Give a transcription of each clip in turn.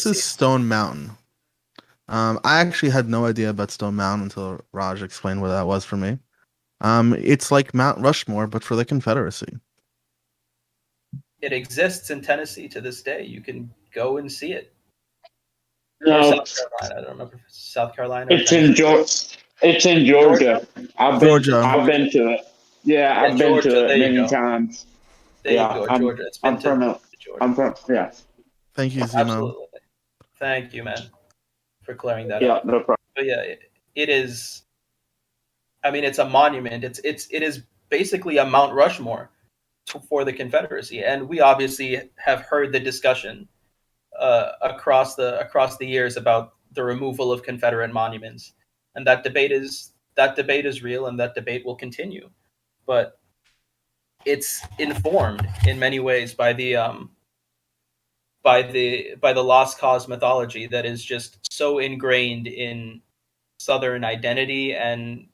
This is Stone Mountain. I actually had no idea about Stone Mountain until Raj explained what that was for me. It's like Mount Rushmore, but for the Confederacy. It exists in Tennessee to this day. You can go and see it. No, or South Carolina. I don't remember if it's South Carolina. It's in Georgia. It's in Georgia. Georgia. I've been to it. Yeah, I've been Georgia, to it there you many go. times. There you go, Georgia. It's been to Georgia. I'm from yeah. Thank you, Zemo. Absolutely. Thank you, man, for clearing that Yeah, up. no problem. But yeah, it is. I mean, it's a monument. It is basically a Mount Rushmore for the Confederacy, and we obviously have heard the discussion across the years about the removal of Confederate monuments, and that debate is real, and that debate will continue. But it's informed in many ways by the lost cause mythology that is just so ingrained in Southern identity, and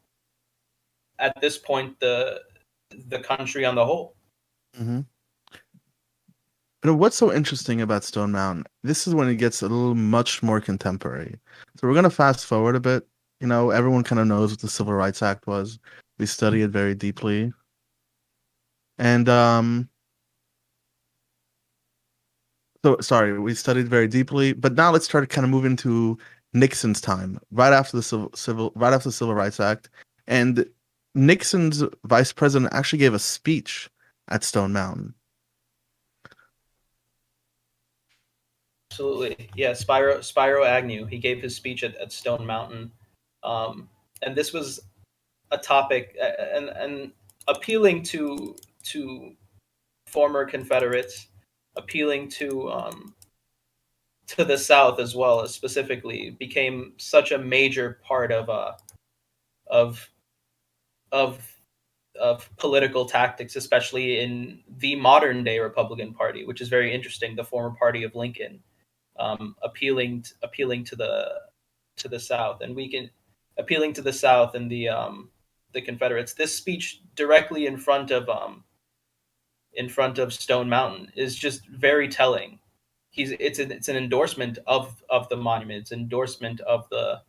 at this point the country on the whole. Mm-hmm. But what's so interesting about Stone Mountain? This is when it gets a little much more contemporary. So we're gonna fast forward a bit. You know, everyone kind of knows what the Civil Rights Act was. We study it very deeply, and so sorry, we studied very deeply. But now let's try to kind of move into Nixon's time, right after the Civil Rights Act, and Nixon's vice president actually gave a speech at Stone Mountain. Absolutely, yeah. Spiro Agnew, he gave his speech at Stone Mountain, and this was a topic and appealing to former Confederates, appealing to the South as well, as specifically became such a major part of political tactics, especially in the modern day Republican Party, which is very interesting. The former party of Lincoln, appealing to the South, and appealing to the South and the Confederates. This speech directly in front of Stone Mountain is just very telling. It's an endorsement of the monument. It's endorsement of the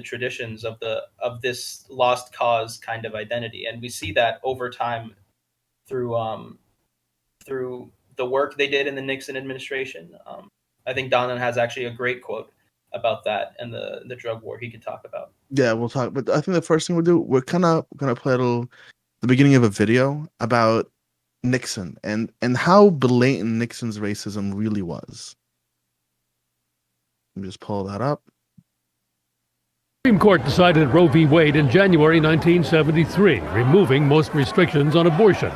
traditions of this lost cause kind of identity, and we see that over time through the work they did in the Nixon administration. I think Donovan has actually a great quote about that and the drug war he could talk about. Yeah, we'll talk. But I think the first thing we'll do, we're kind of gonna play the beginning of a video about Nixon and how blatant Nixon's racism really was. Let me just pull that up. The Supreme Court decided Roe v. Wade in January 1973, removing most restrictions on abortion.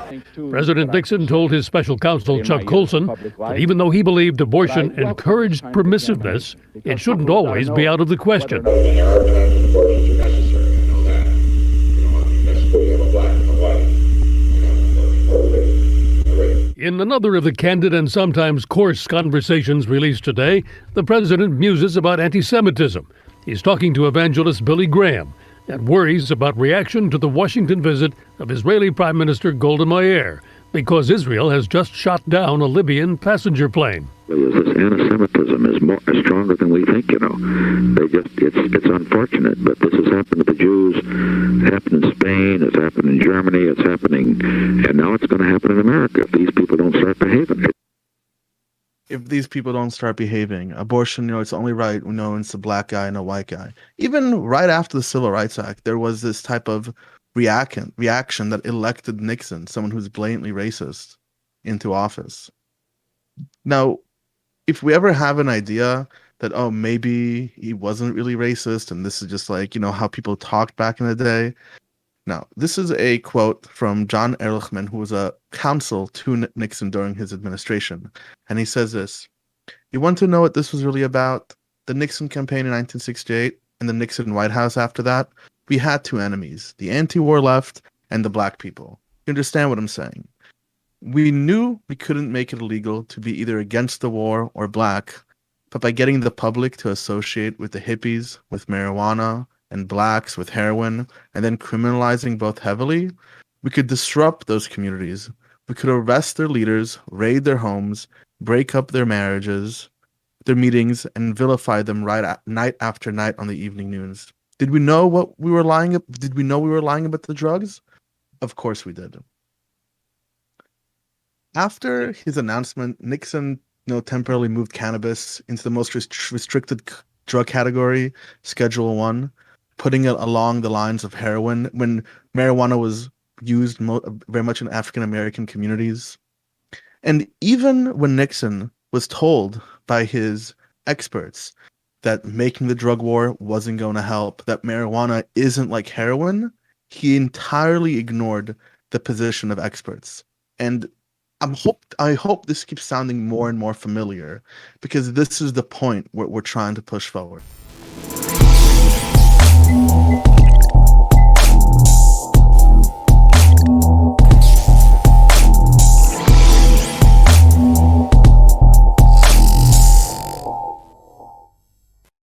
President Nixon told his special counsel, Chuck Colson, that even though he believed abortion encouraged permissiveness, it shouldn't always be out of the question. In another of the candid and sometimes coarse conversations released today, the president muses about anti-Semitism. He's talking to evangelist Billy Graham and worries about reaction to the Washington visit of Israeli Prime Minister Golda Meir because Israel has just shot down a Libyan passenger plane. This anti-Semitism is stronger than we think, you know. It's unfortunate, but this has happened to the Jews. It happened in Spain, it's happened in Germany, it's happening, and now it's going to happen in America if these people don't start behaving. If these people don't start behaving, abortion, you know, it's only right, you know, it's a black guy and a white guy. Even right after the Civil Rights Act, there was this type of reaction that elected Nixon, someone who's blatantly racist, into office. Now, if we ever have an idea that, oh, maybe he wasn't really racist and this is just like, you know, how people talked back in the day. Now, this is a quote from John Ehrlichman, who was a counsel to Nixon during his administration. And he says this: "You want to know what this was really about? The Nixon campaign in 1968 and the Nixon White House after that, we had two enemies, the anti-war left and the black people. You understand what I'm saying? We knew we couldn't make it illegal to be either against the war or black, but by getting the public to associate with the hippies, with marijuana, and blacks with heroin, and then criminalizing both heavily, we could disrupt those communities. We could arrest their leaders, raid their homes, break up their marriages. their meetings and vilified them night after night on the evening news. Did we know what we were lying? Did we know we were lying about the drugs? Of course we did. After his announcement, Nixon, temporarily moved cannabis into the most restricted drug category, Schedule 1, putting it along the lines of heroin when marijuana was used very much in African American communities. And even when Nixon was told by his experts that making the drug war wasn't going to help, that marijuana isn't like heroin, he entirely ignored the position of experts. And I hope this keeps sounding more and more familiar, because this is the point we're trying to push forward.